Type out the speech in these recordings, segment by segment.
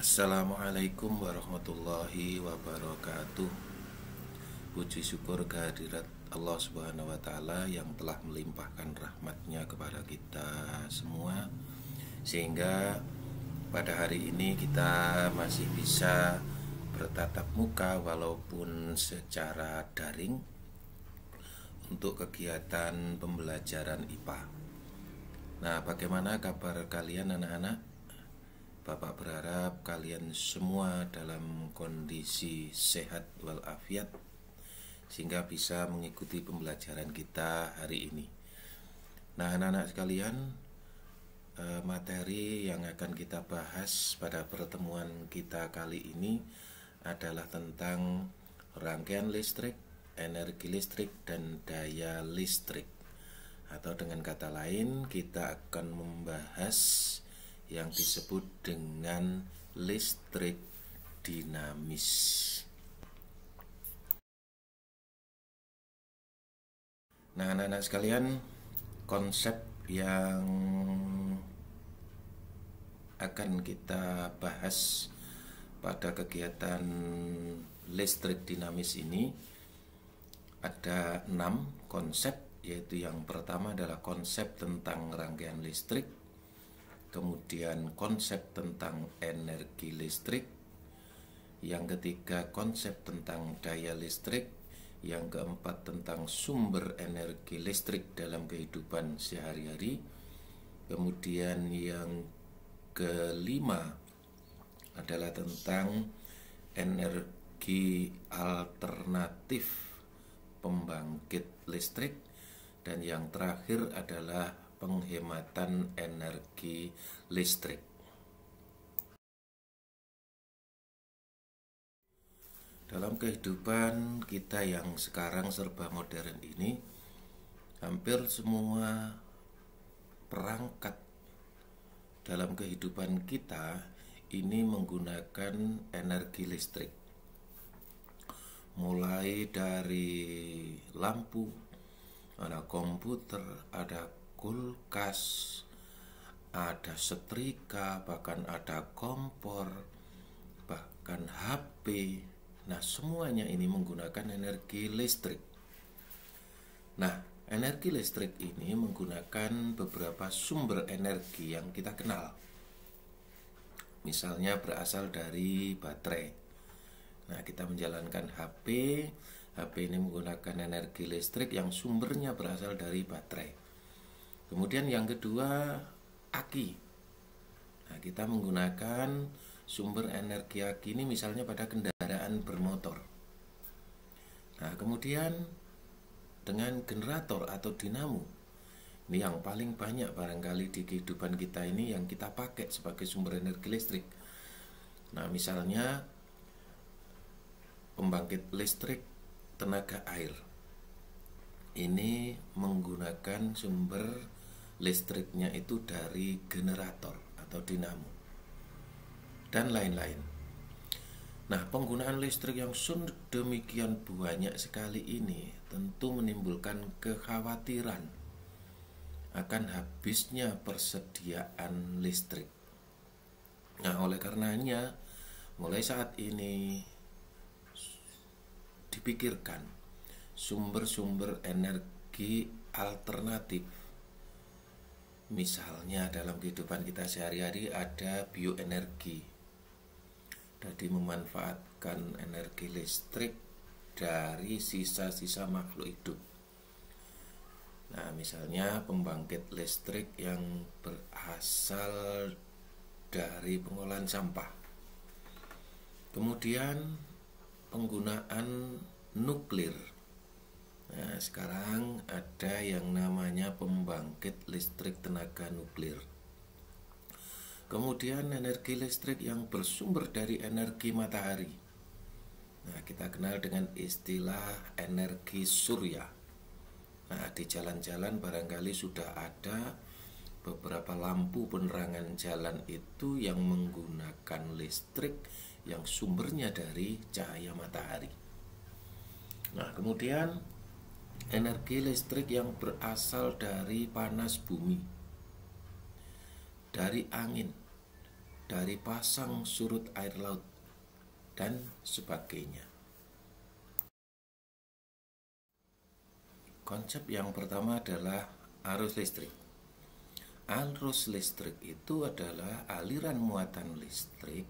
Assalamualaikum warahmatullahi wabarakatuh. Puji syukur kehadirat Allah Subhanahu wa Ta'ala yang telah melimpahkan rahmatnya kepada kita semua, sehingga pada hari ini kita masih bisa bertatap muka walaupun secara daring untuk kegiatan pembelajaran IPA. Nah, bagaimana kabar kalian anak-anak? Bapak berharap kalian semua dalam kondisi sehat walafiat sehingga bisa mengikuti pembelajaran kita hari ini. Nah, anak-anak sekalian, materi yang akan kita bahas pada pertemuan kita kali ini adalah tentang rangkaian listrik, energi listrik, dan daya listrik. Atau dengan kata lain, kita akan membahas yang disebut dengan listrik dinamis. Nah, anak-anak sekalian, konsep yang akan kita bahas pada kegiatan listrik dinamis ini ada 6 konsep, yaitu yang pertama adalah konsep tentang rangkaian listrik, kemudian konsep tentang energi listrik, yang ketiga konsep tentang daya listrik, yang keempat tentang sumber energi listrik dalam kehidupan sehari-hari, kemudian yang kelima adalah tentang energi alternatif pembangkit listrik, dan yang terakhir adalah penghematan energi listrik. Dalam kehidupan kita yang sekarang serba modern ini, hampir semua perangkat dalam kehidupan kita ini menggunakan energi listrik. Mulai dari lampu, ada komputer, ada kulkas, ada setrika, bahkan ada kompor, bahkan HP. Nah, semuanya ini menggunakan energi listrik. Nah, energi listrik ini menggunakan beberapa sumber energi yang kita kenal. Misalnya berasal dari baterai. Nah, kita menjalankan HP ini menggunakan energi listrik yang sumbernya berasal dari baterai. Kemudian yang kedua, aki. Nah, kita menggunakan sumber energi aki ini misalnya pada kendaraan bermotor. Nah, kemudian dengan generator atau dinamo. Ini yang paling banyak barangkali di kehidupan kita ini yang kita pakai sebagai sumber energi listrik. Nah, misalnya pembangkit listrik tenaga air. Ini menggunakan sumber listriknya itu dari generator atau dinamo dan lain-lain. Nah, penggunaan listrik yang sedemikian banyak sekali ini tentu menimbulkan kekhawatiran akan habisnya persediaan listrik. Nah, oleh karenanya mulai saat ini dipikirkan sumber-sumber energi alternatif. Misalnya dalam kehidupan kita sehari-hari ada bioenergi. Jadi memanfaatkan energi listrik dari sisa-sisa makhluk hidup. Nah, misalnya pembangkit listrik yang berasal dari pengolahan sampah. Kemudian penggunaan nuklir. Nah, sekarang ada yang namanya pembangkit listrik tenaga nuklir. Kemudian energi listrik yang bersumber dari energi matahari. Nah, kita kenal dengan istilah energi surya. Nah, di jalan-jalan barangkali sudah ada beberapa lampu penerangan jalan itu yang menggunakan listrik yang sumbernya dari cahaya matahari. Nah, kemudian energi listrik yang berasal dari panas bumi, dari angin, dari pasang surut air laut, dan sebagainya. Konsep yang pertama adalah arus listrik. Arus listrik itu adalah aliran muatan listrik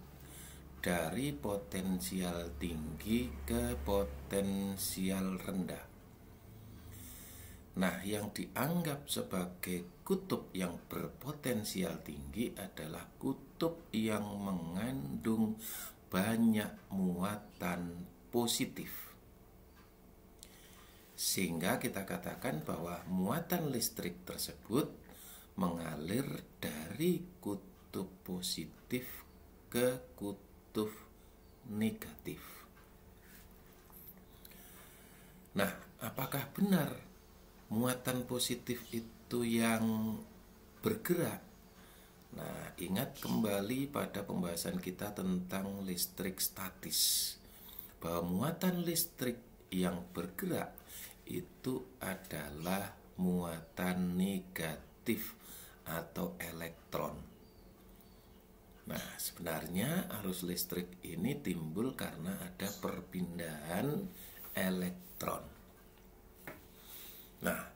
dari potensial tinggi ke potensial rendah. Nah, yang dianggap sebagai kutub yang berpotensial tinggi adalah kutub yang mengandung banyak muatan positif. Sehingga kita katakan bahwa muatan listrik tersebut mengalir dari kutub positif ke kutub negatif. Nah, apakah benar muatan positif itu yang bergerak? Nah, ingat kembali pada pembahasan kita tentang listrik statis, bahwa muatan listrik yang bergerak itu adalah muatan negatif atau elektron. Nah, sebenarnya arus listrik ini timbul karena ada perpindahan elektron. Nah,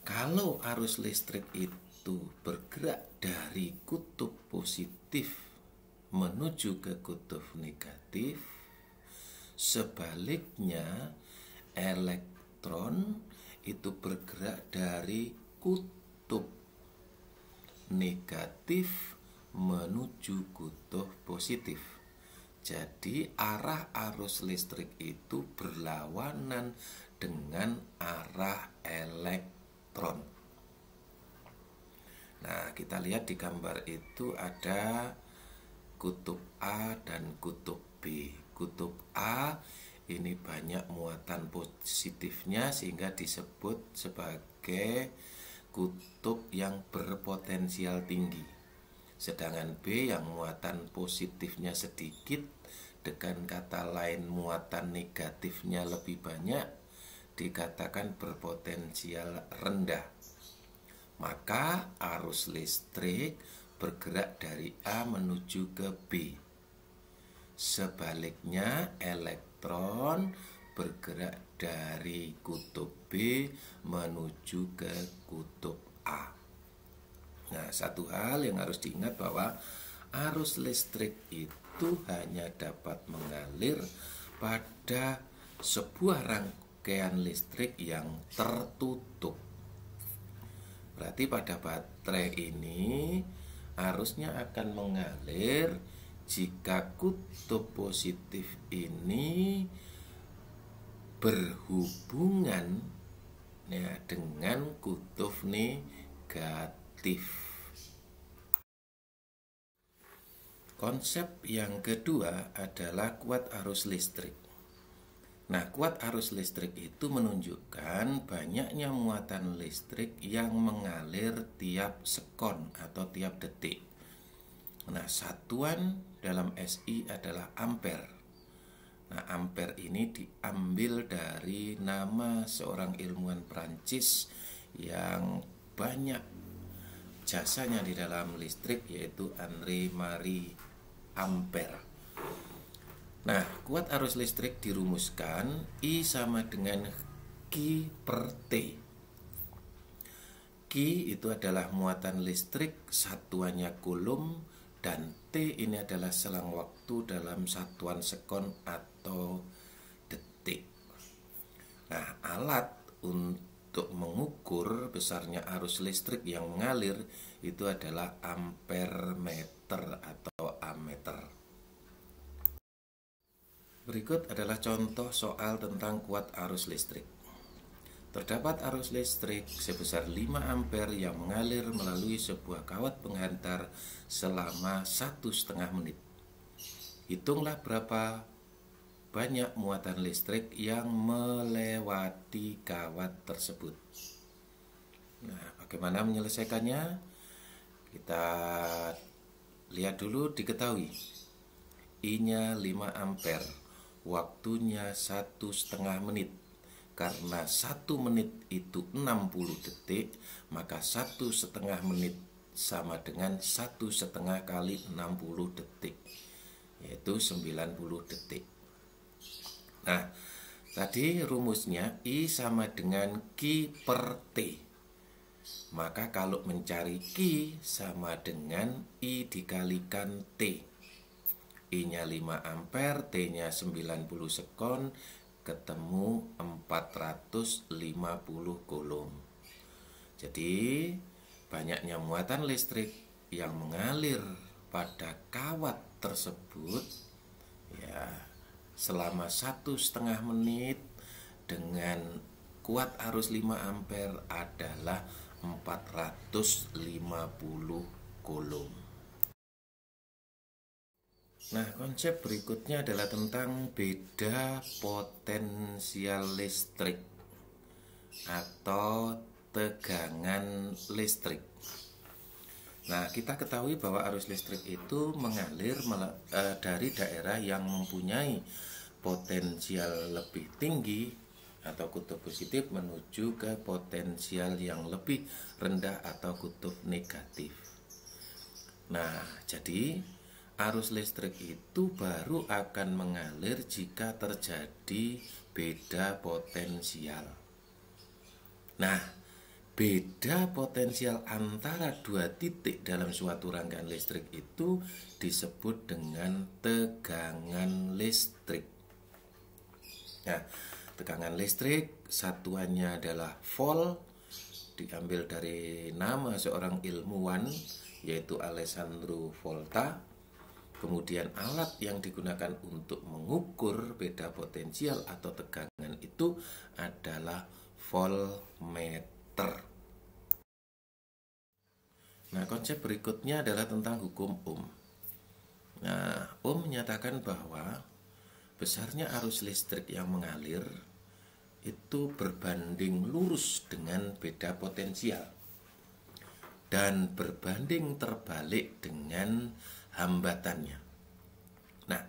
kalau arus listrik itu bergerak dari kutub positif menuju ke kutub negatif, sebaliknya elektron itu bergerak dari kutub negatif menuju kutub positif. Jadi arah arus listrik itu berlawanan dengan arah elektron. Nah, kita lihat di gambar itu ada kutub A dan kutub B. Kutub A ini banyak muatan positifnya sehingga disebut sebagai kutub yang berpotensial tinggi. Sedangkan B yang muatan positifnya sedikit, dengan kata lain muatan negatifnya lebih banyak, dikatakan berpotensial rendah. Maka arus listrik bergerak dari A menuju ke B. Sebaliknya elektron bergerak dari kutub B menuju ke kutub A. Nah, satu hal yang harus diingat bahwa arus listrik itu hanya dapat mengalir pada sebuah rangkaian listrik yang tertutup. Berarti pada baterai ini arusnya akan mengalir jika kutub positif ini berhubungan ya, dengan kutub negatif. Konsep yang kedua adalah kuat arus listrik. Nah, kuat arus listrik itu menunjukkan banyaknya muatan listrik yang mengalir tiap sekon atau tiap detik. Nah, satuan dalam SI adalah ampere. Nah, ampere ini diambil dari nama seorang ilmuwan Prancis yang banyak jasanya di dalam listrik, yaitu Henri Marie Ampere. Nah, kuat arus listrik dirumuskan I sama dengan Q per T. Q itu adalah muatan listrik, satuannya coulomb, dan T ini adalah selang waktu dalam satuan sekon atau detik. Nah, alat untuk mengukur besarnya arus listrik yang mengalir itu adalah ampermeter atau ammeter. Berikut adalah contoh soal tentang kuat arus listrik. Terdapat arus listrik sebesar 5 ampere yang mengalir melalui sebuah kawat penghantar selama 1,5 menit. Hitunglah berapa banyak muatan listrik yang melewati kawat tersebut. Nah, bagaimana menyelesaikannya? Kita lihat dulu, diketahui I-nya 5 ampere, waktunya 1,5 menit. Karena 1 menit itu 60 detik, maka 1,5 menit sama dengan 1,5 kali 60 detik, yaitu 90 detik. Nah, tadi rumusnya I sama dengan Q per T. Maka kalau mencari Q sama dengan I dikalikan T. I-nya 5 ampere, T-nya 90 sekon, ketemu 450 coulomb. Jadi, banyaknya muatan listrik yang mengalir pada kawat tersebut ya selama 1,5 menit dengan kuat arus 5 ampere adalah 450 coulomb. Nah, konsep berikutnya adalah tentang beda potensial listrik atau tegangan listrik. Nah, kita ketahui bahwa arus listrik itu mengalir dari daerah yang mempunyai potensial lebih tinggi atau kutub positif menuju ke potensial yang lebih rendah atau kutub negatif. Nah, jadi arus listrik itu baru akan mengalir jika terjadi beda potensial. Nah, beda potensial antara dua titik dalam suatu rangkaian listrik itu disebut dengan tegangan listrik. Nah, tegangan listrik satuannya adalah volt, diambil dari nama seorang ilmuwan yaitu Alessandro Volta. Kemudian alat yang digunakan untuk mengukur beda potensial atau tegangan itu adalah voltmeter. Nah, konsep berikutnya adalah tentang hukum Ohm. Nah, Ohm menyatakan bahwa besarnya arus listrik yang mengalir itu berbanding lurus dengan beda potensial dan berbanding terbalik dengan hambatannya. Nah,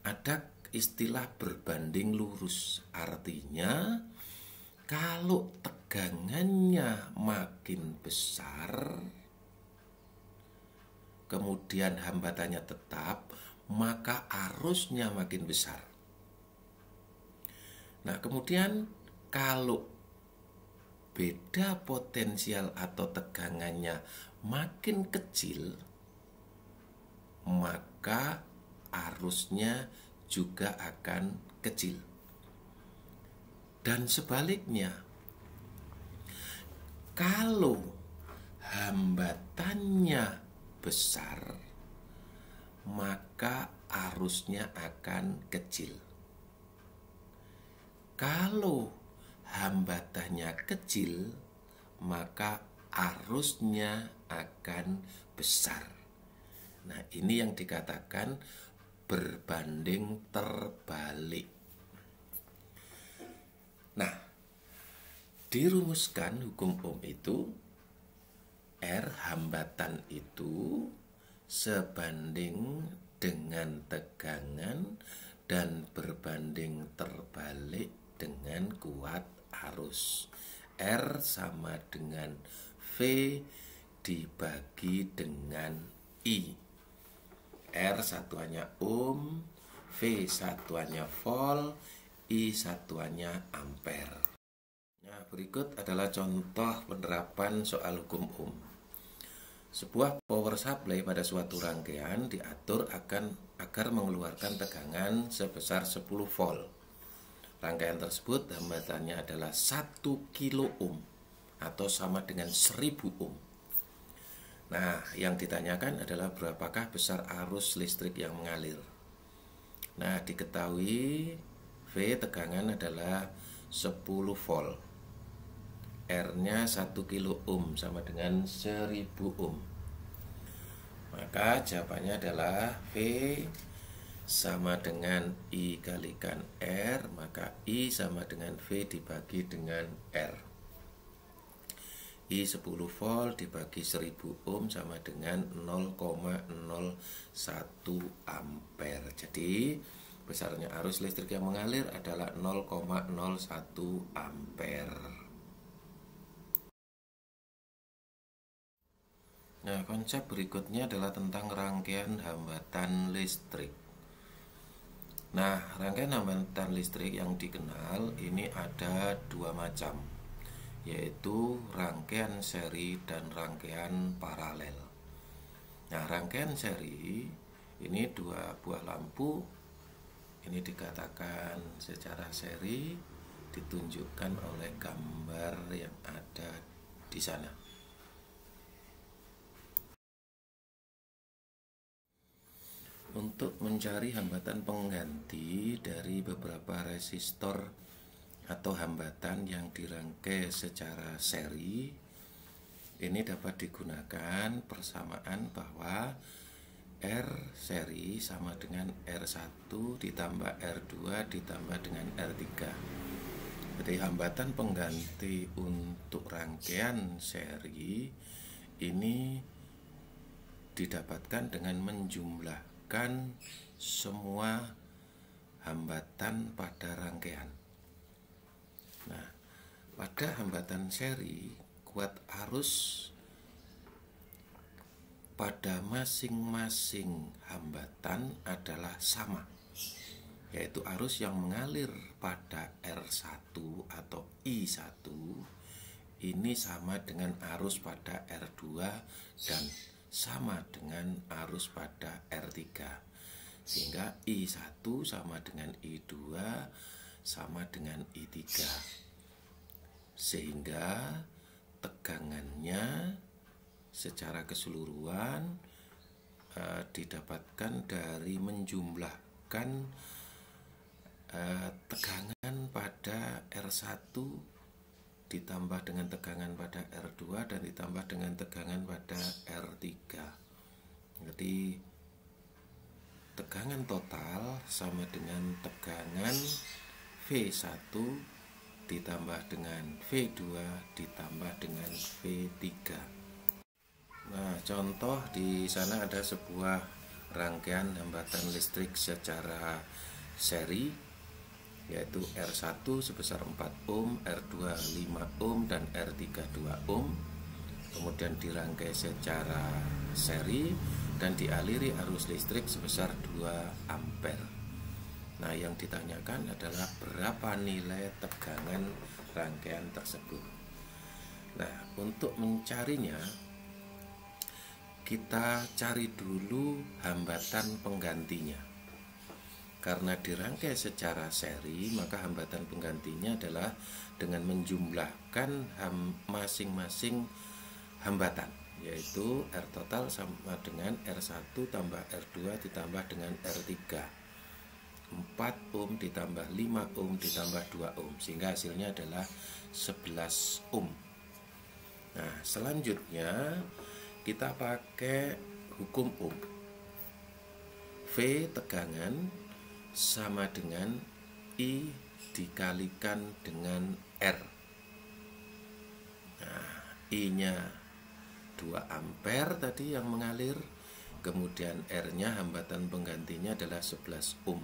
ada istilah berbanding lurus, artinya kalau tegangannya makin besar, kemudian hambatannya tetap, maka arusnya makin besar. Nah, kemudian kalau beda potensial atau tegangannya makin kecil, maka arusnya juga akan kecil. Dan sebaliknya, kalau hambatannya besar, maka arusnya akan kecil. Kalau hambatannya kecil, maka arusnya akan besar. Nah, ini yang dikatakan berbanding terbalik. Nah, dirumuskan hukum Ohm itu R hambatan itu sebanding dengan tegangan dan berbanding terbalik dengan kuat arus. R sama dengan V dibagi dengan I. R satuannya ohm, V satuannya volt, I satuannya ampere. Nah, berikut adalah contoh penerapan soal hukum Ohm. Sebuah power supply pada suatu rangkaian diatur agar mengeluarkan tegangan sebesar 10 volt. Rangkaian tersebut hambatannya adalah 1 kilo ohm atau sama dengan 1000 ohm. Nah, yang ditanyakan adalah berapakah besar arus listrik yang mengalir. Nah, diketahui V tegangan adalah 10 volt. R-nya 1 kilo ohm sama dengan 1000 ohm. Maka jawabannya adalah V sama dengan I kalikan R, maka I sama dengan V dibagi dengan R. I 10 volt dibagi 1000 ohm sama dengan 0,01 ampere. Jadi besarnya arus listrik yang mengalir adalah 0,01 ampere. Nah, konsep berikutnya adalah tentang rangkaian hambatan listrik. Nah, rangkaian hambatan listrik yang dikenal ini ada dua macam, yaitu rangkaian seri dan rangkaian paralel. Nah, rangkaian seri ini dua buah lampu ini dikatakan secara seri, ditunjukkan oleh gambar yang ada di sana. Untuk mencari hambatan pengganti dari beberapa resistor atau hambatan yang dirangkai secara seri, ini dapat digunakan persamaan bahwa R seri sama dengan R1 ditambah R2 ditambah dengan R3. Jadi hambatan pengganti untuk rangkaian seri ini didapatkan dengan menjumlahkan semua hambatan pada rangkaian. Nah, pada hambatan seri, kuat arus pada masing-masing hambatan adalah sama, yaitu arus yang mengalir pada R1 atau I1 ini sama dengan arus pada R2 dan sama dengan arus pada R3, sehingga I1 sama dengan I2 sama dengan I3, sehingga tegangannya secara keseluruhan didapatkan dari menjumlahkan tegangan pada R1 ditambah dengan tegangan pada R2 dan ditambah dengan tegangan pada R3. Jadi tegangan total sama dengan tegangan V1 ditambah dengan V2 ditambah dengan V3. Nah, contoh di sana ada sebuah rangkaian hambatan listrik secara seri, yaitu R1 sebesar 4 ohm, R2 5 ohm, dan R3 2 ohm. Kemudian dirangkai secara seri dan dialiri arus listrik sebesar 2 ampere. Nah, yang ditanyakan adalah berapa nilai tegangan rangkaian tersebut. Nah, untuk mencarinya, kita cari dulu hambatan penggantinya. Karena dirangkai secara seri, maka hambatan penggantinya adalah dengan menjumlahkan masing-masing hambatan, yaitu R total sama dengan R1 tambah R2 ditambah dengan R3. 4 ohm ditambah 5 ohm ditambah 2 ohm, sehingga hasilnya adalah 11 ohm. Nah, selanjutnya kita pakai hukum ohm. V tegangan sama dengan I dikalikan dengan R. Nah, I-nya 2 ampere tadi yang mengalir, kemudian R-nya hambatan penggantinya adalah 11 ohm.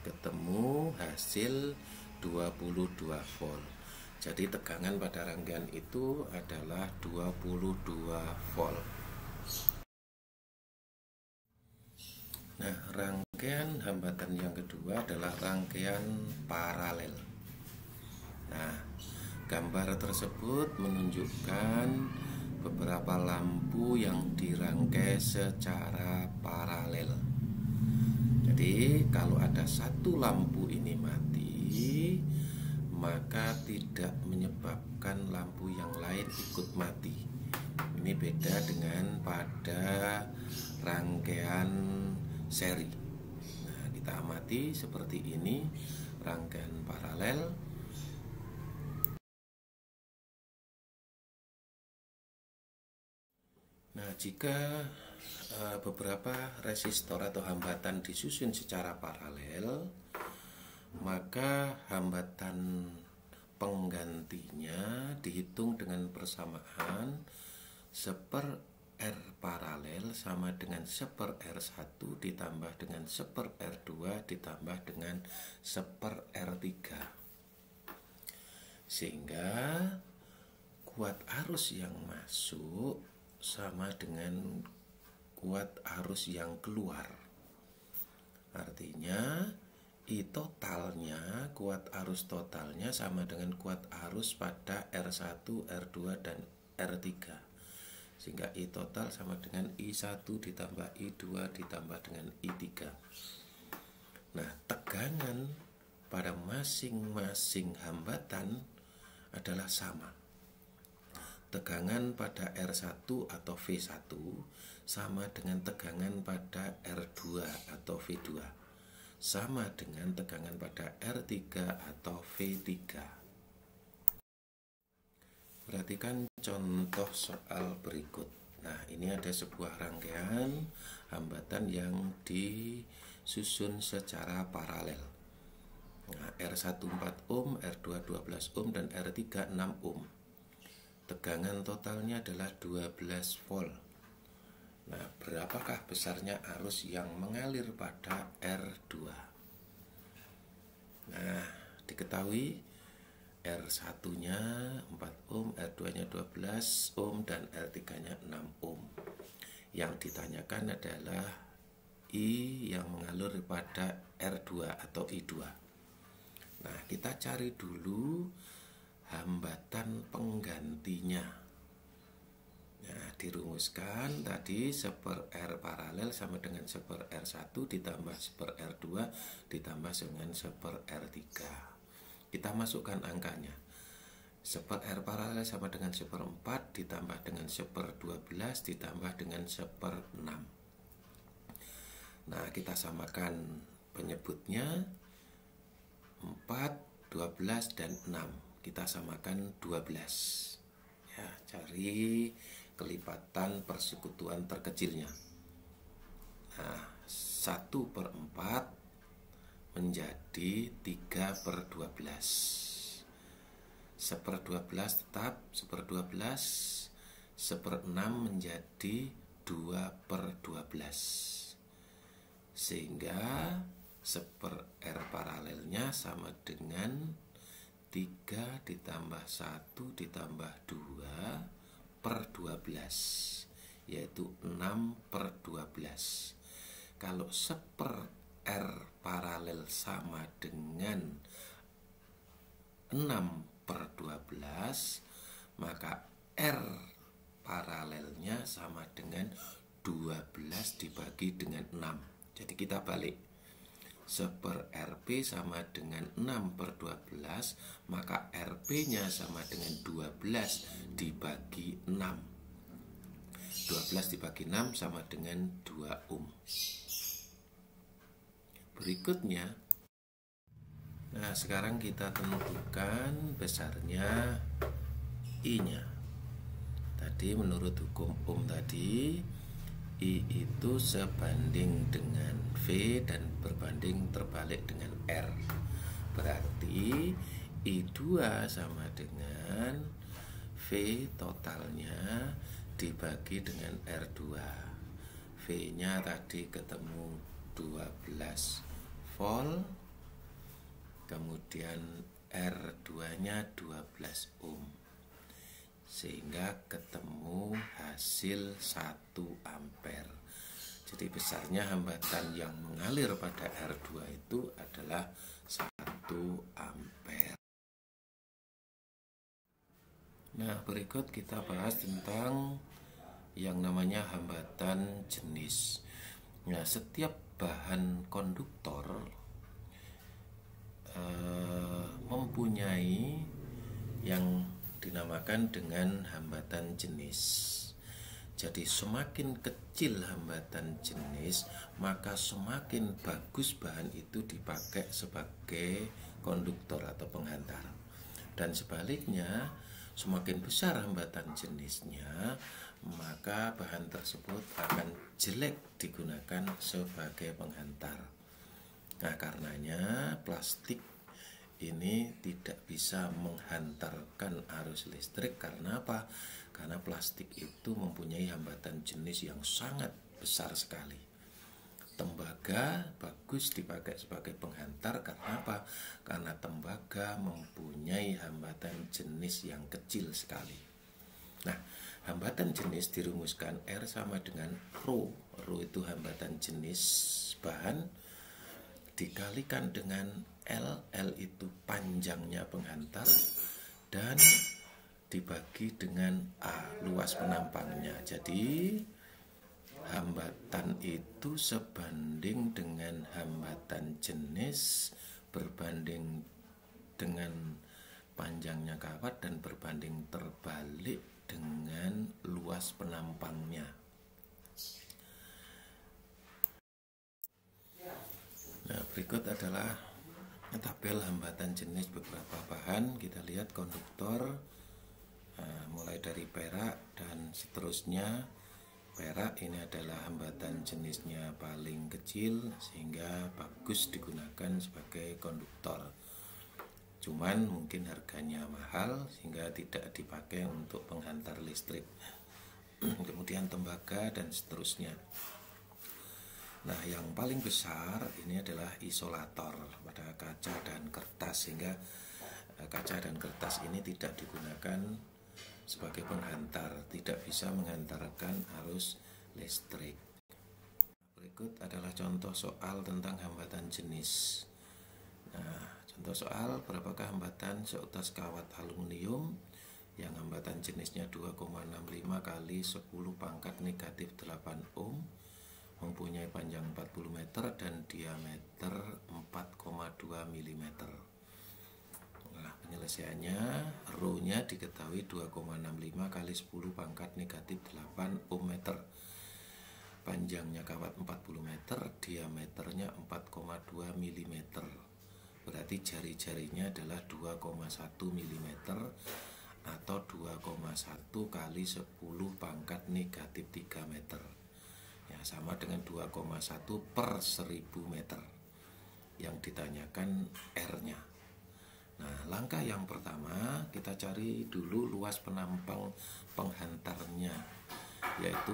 Ketemu hasil 22 volt. Jadi tegangan pada rangkaian itu adalah 22 volt. Nah, rangkaian hambatan yang kedua adalah rangkaian paralel. Nah, gambar tersebut menunjukkan beberapa lampu yang dirangkai secara paralel. Jadi kalau ada satu lampu ini mati, maka tidak menyebabkan lampu yang lain ikut mati. Ini beda dengan pada rangkaian seri. Nah, kita amati seperti ini rangkaian paralel. Nah, jika beberapa resistor atau hambatan disusun secara paralel, maka hambatan penggantinya dihitung dengan persamaan 1/R paralel sama dengan 1/R1 ditambah dengan 1/R2 ditambah dengan 1/R3, sehingga kuat arus yang masuk sama dengan kuat arus yang keluar. Artinya I totalnya, kuat arus totalnya sama dengan kuat arus pada R1, R2, dan R3. Sehingga I total sama dengan I1 ditambah I2 ditambah dengan I3. Nah, tegangan pada masing-masing hambatan adalah sama. Tegangan pada R1 atau V1 sama dengan tegangan pada R2 atau V2, sama dengan tegangan pada R3 atau V3. Perhatikan contoh soal berikut. Nah, ini ada sebuah rangkaian hambatan yang disusun secara paralel. Nah, R1 4 ohm, R2 12 ohm, dan R3 6 ohm. Tegangan totalnya adalah 12 volt. Nah, berapakah besarnya arus yang mengalir pada R2? Nah, diketahui R1-nya 4 ohm, R2-nya 12 ohm, dan R3-nya 6 ohm. Yang ditanyakan adalah I yang mengalir pada R2 atau I2. Nah, kita cari dulu hambatan penggantinya. Nah, dirumuskan tadi 1/R paralel sama dengan 1/R1 ditambah 1/R2 ditambah dengan 1/R3. Kita masukkan angkanya. 1/R paralel sama dengan 1/4 ditambah dengan 1/12 ditambah dengan 1/6. Nah, kita samakan penyebutnya 4, 12, dan 6. Kita samakan 12. Ya, cari kelipatan persekutuan terkecilnya. Nah, 1/4 menjadi 3/12. 1/12 tetap 1/12. 1/6 menjadi 2/12. Sehingga 1/R paralelnya sama dengan 3 ditambah 1 ditambah 2/12, yaitu 6/12. Kalau 1/R paralel sama dengan 6/12, maka R paralelnya sama dengan 12 dibagi dengan 6. Jadi kita balik. 1/RP sama dengan 6/12, maka RP-nya sama dengan 12 dibagi 6. 12 dibagi 6 sama dengan 2 ohm. Berikutnya, nah sekarang kita tentukan besarnya I-nya. Tadi menurut hukum Ohm tadi, I itu sebanding dengan V dan berbanding terbalik dengan R. Berarti I2 sama dengan V totalnya dibagi dengan R2. V-nya tadi ketemu 12 volt, kemudian R2-nya 12 ohm. Sehingga ketemu hasil 1 ampere. Jadi besarnya hambatan yang mengalir pada R2 itu adalah 1 ampere. Nah, berikut kita bahas tentang yang namanya hambatan jenis. Nah, setiap bahan konduktor mempunyai yang dinamakan dengan hambatan jenis. Jadi semakin kecil hambatan jenis, maka semakin bagus bahan itu dipakai sebagai konduktor atau penghantar. Dan sebaliknya, semakin besar hambatan jenisnya, maka bahan tersebut akan jelek digunakan sebagai penghantar. Nah, karenanya plastik ini tidak bisa menghantarkan arus listrik. Karena apa? Karena plastik itu mempunyai hambatan jenis yang sangat besar sekali. Tembaga bagus dipakai sebagai penghantar. Karena apa? Karena tembaga mempunyai hambatan jenis yang kecil sekali. Nah, hambatan jenis dirumuskan R sama dengan Rho. Rho itu hambatan jenis bahan dikalikan dengan L. L itu panjangnya penghantar dan dibagi dengan A, luas penampangnya. Jadi hambatan itu sebanding dengan hambatan jenis berbanding dengan panjangnya kawat dan berbanding terbalik dengan luas penampangnya. Nah, berikut adalah tabel hambatan jenis beberapa bahan. Kita lihat konduktor, mulai dari perak dan seterusnya. Perak ini adalah hambatan jenisnya paling kecil sehingga bagus digunakan sebagai konduktor. Cuman mungkin harganya mahal sehingga tidak dipakai untuk penghantar listrik. Kemudian tembaga dan seterusnya. Nah, yang paling besar ini adalah isolator pada kaca dan kertas, sehingga kaca dan kertas ini tidak digunakan sebagai penghantar, tidak bisa menghantarkan arus listrik. Berikut adalah contoh soal tentang hambatan jenis. Nah, contoh soal, berapakah hambatan seutas kawat aluminium yang hambatan jenisnya 2,65 kali 10 pangkat negatif 8 ohm, mempunyai panjang 40 meter dan diameter 4,2 mm. Nah, penyelesaiannya, Rho-nya diketahui 2,65 kali 10 pangkat negatif 8 ohm meter. Panjangnya kawat 40 meter, diameternya 4,2 mm. Berarti jari-jarinya adalah 2,1 mm atau 2,1 kali 10 pangkat negatif 3 meter. Ya, sama dengan 2,1 per 1000 meter. Yang ditanyakan R-nya. Nah, langkah yang pertama kita cari dulu luas penampang penghantarnya, yaitu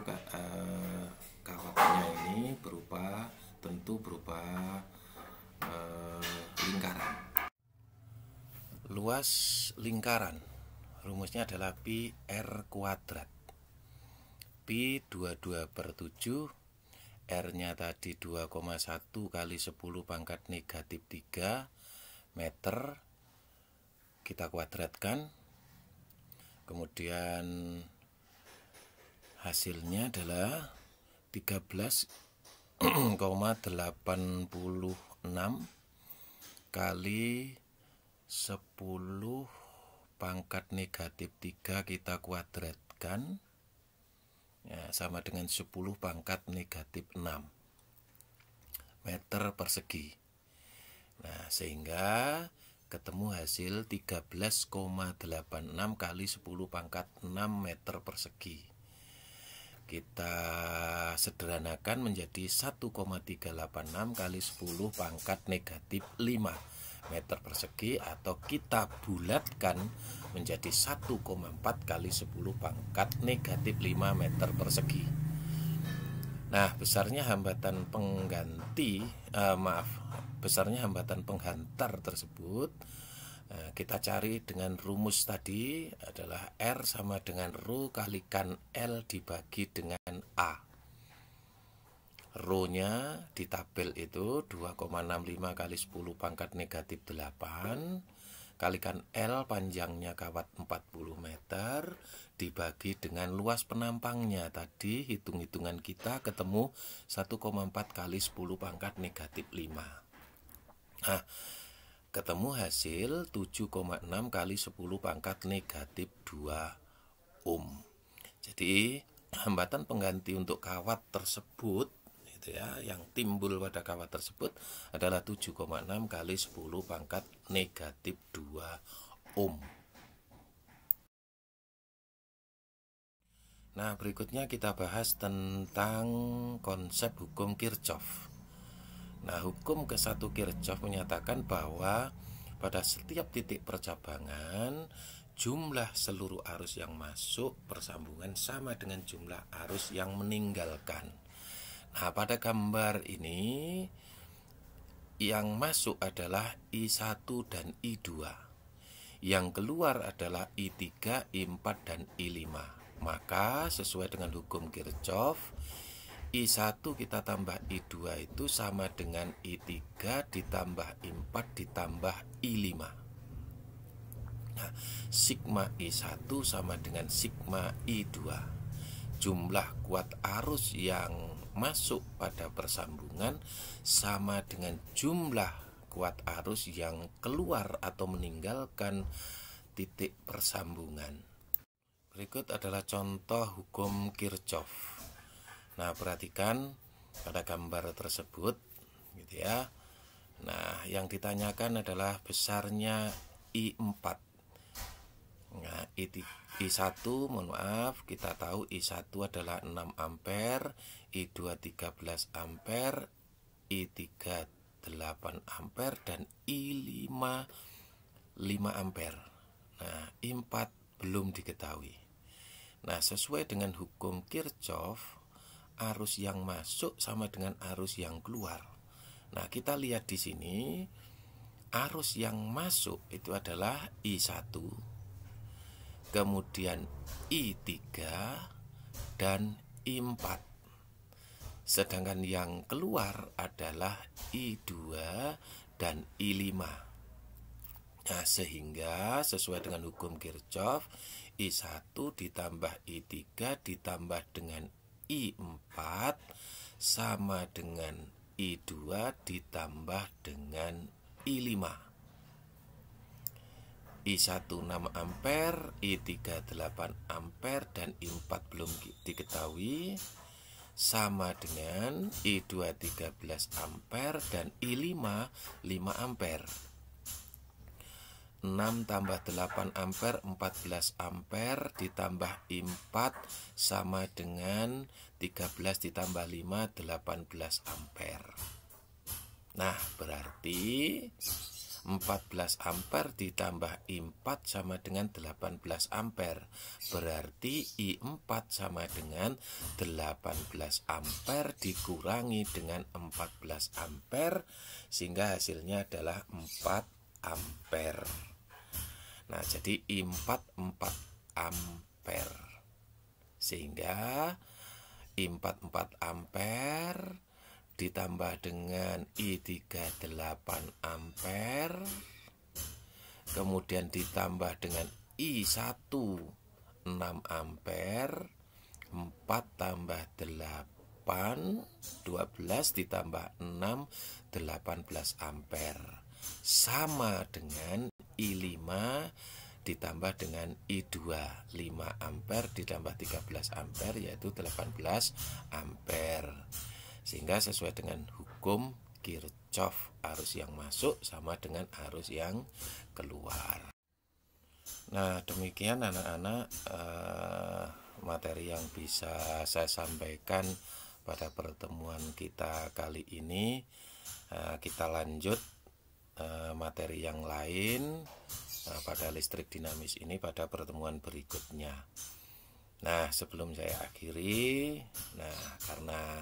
kawatnya ini tentu berupa lingkaran. Luas lingkaran rumusnya adalah pi R kuadrat. Pi 22/7, R-nya tadi 2,1 kali 10 pangkat negatif 3 meter, kita kuadratkan. Kemudian hasilnya adalah 13,86 kali 10 pangkat negatif 3 kita kuadratkan, ya, sama dengan 10 pangkat negatif 6 meter persegi. Nah, sehingga ketemu hasil 13,86 kali 10 pangkat 6 meter persegi. Kita sederhanakan menjadi 1,386 kali 10 pangkat negatif 5 meter persegi, atau kita bulatkan menjadi 1,4 kali 10 pangkat negatif 5 meter persegi. Nah, besarnya hambatan penghantar tersebut kita cari dengan rumus tadi, adalah R sama dengan Rho kalikan L dibagi dengan A. Rho-nya di tabel itu 2,65 kali 10 pangkat negatif 8 kalikan L, panjangnya kawat 40 meter, dibagi dengan luas penampangnya. Tadi hitung-hitungan kita ketemu 1,4 kali 10 pangkat negatif 5. Nah, ketemu hasil 7,6 kali 10 pangkat negatif 2 ohm. Jadi hambatan pengganti untuk kawat tersebut, gitu ya, yang timbul pada kawat tersebut adalah 7,6 kali 10 pangkat negatif 2 ohm. Nah, berikutnya kita bahas tentang konsep hukum Kirchhoff. Nah, hukum ke-1 Kirchhoff menyatakan bahwa pada setiap titik percabangan, jumlah seluruh arus yang masuk persambungan sama dengan jumlah arus yang meninggalkan. Nah, pada gambar ini yang masuk adalah I1 dan I2. Yang keluar adalah I3, I4, dan I5. Maka sesuai dengan hukum Kirchhoff, I1 kita tambah I2 itu sama dengan I3 ditambah I4 ditambah I5. Nah, sigma I1 sama dengan sigma I2. Jumlah kuat arus yang masuk pada persambungan sama dengan jumlah kuat arus yang keluar atau meninggalkan titik persambungan. Berikut adalah contoh hukum Kirchhoff. Nah, perhatikan pada gambar tersebut gitu ya. Nah, yang ditanyakan adalah besarnya I4. Nah, I1 mohon maaf, kita tahu I1 adalah 6 ampere, I2 13 ampere, I3 8 ampere, dan I5 5 ampere. Nah, I4 belum diketahui. Nah, sesuai dengan hukum Kirchhoff, arus yang masuk sama dengan arus yang keluar. Nah, kita lihat di sini, arus yang masuk itu adalah I1, kemudian I3 dan I4. Sedangkan yang keluar adalah I2 dan I5. Nah, sehingga sesuai dengan hukum Kirchhoff, I1 ditambah I3 ditambah dengan I4 sama dengan I2 ditambah dengan I5. I1 6 ampere, I3 8 ampere, dan I4 belum diketahui, sama dengan I2 13 ampere dan I5 5 ampere. 6 tambah 8 ampere 14 ampere ditambah I4 sama dengan 13 ditambah 5 18 ampere. Nah, berarti 14 ampere ditambah I4 sama dengan 18 ampere. Berarti I4 sama dengan 18 ampere dikurangi dengan 14 ampere, sehingga hasilnya adalah 4 ampere. Nah, jadi I4 4 ampere. Sehingga I4 4 ampere ditambah dengan I3 8 ampere, kemudian ditambah dengan I1 6 ampere, 4 tambah 8 12 ditambah 6 18 ampere, sama dengan I5 ditambah dengan I2 5 ampere ditambah 13 ampere, yaitu 18 ampere. Sehingga sesuai dengan hukum Kirchhoff, arus yang masuk sama dengan arus yang keluar. Nah, demikian anak-anak materi yang bisa saya sampaikan pada pertemuan kita kali ini. Kita lanjut materi yang lain pada listrik dinamis ini pada pertemuan berikutnya. Nah, sebelum saya akhiri, karena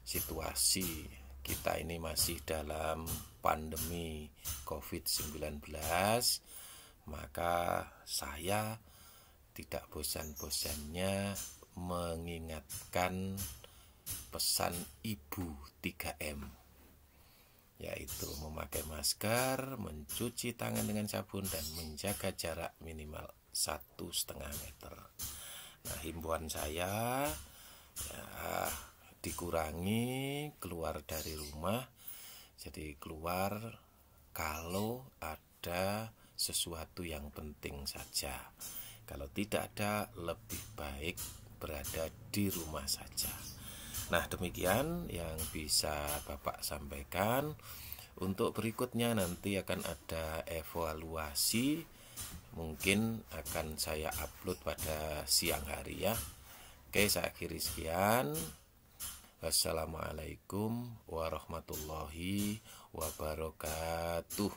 situasi kita ini masih dalam pandemi COVID-19, maka saya tidak bosan-bosannya mengingatkan pesan Ibu 3M, yaitu memakai masker, mencuci tangan dengan sabun, dan menjaga jarak minimal 1,5 meter. Nah, himbauan saya dikurangi keluar dari rumah. Jadi keluar kalau ada sesuatu yang penting saja. Kalau tidak ada, lebih baik berada di rumah saja. Nah, demikian yang bisa Bapak sampaikan. Untuk berikutnya nanti akan ada evaluasi, mungkin akan saya upload pada siang hari ya. Oke, saya akhiri sekian. Wassalamualaikum warahmatullahi wabarakatuh.